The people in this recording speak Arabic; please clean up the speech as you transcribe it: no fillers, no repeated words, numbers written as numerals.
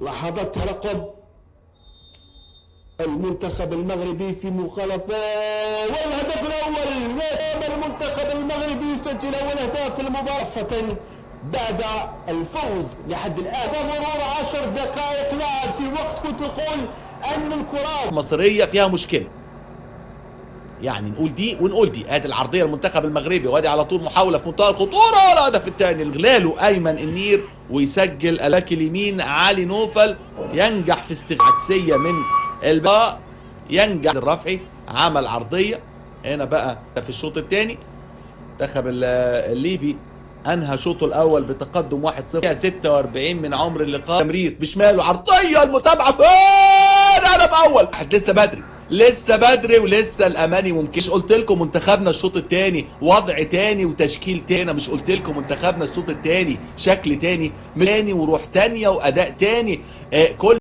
لحظات ترقب المنتخب المغربي في مخالفة، والهدف الأول المنتخب المغربي يسجل أول أهداف في المباراة بعد الفوز لحد الآن مرور 10 دقائق لعب، في وقت كنت أقول أن الكرات المصرية فيها مشكلة. يعني نقول دي ونقول دي. ادي العرضيه المنتخب المغربي، وادي على طول محاوله في منتهى الخطوره، والهدف الثاني غلاله ايمن النير، ويسجل الباك اليمين علي نوفل، ينجح في عكسيه من الباء، ينجح الرفعي، عمل عرضيه. هنا بقى في الشوط الثاني منتخب الليبي انهى شوطه الاول بتقدم 1-0، 46 من عمر اللقاء. تمرير بشماله، عرضيه، المتابعه فين؟ هدف اول. لسه بدري، لسه بدري، ولسه الاماني ممكن. مش قلت لكم منتخبنا الشوط الثاني وضع تاني وتشكيل تاني؟ مش قلت لكم منتخبنا الشوط الثاني شكل تاني وروح تانيه واداء تاني؟ كل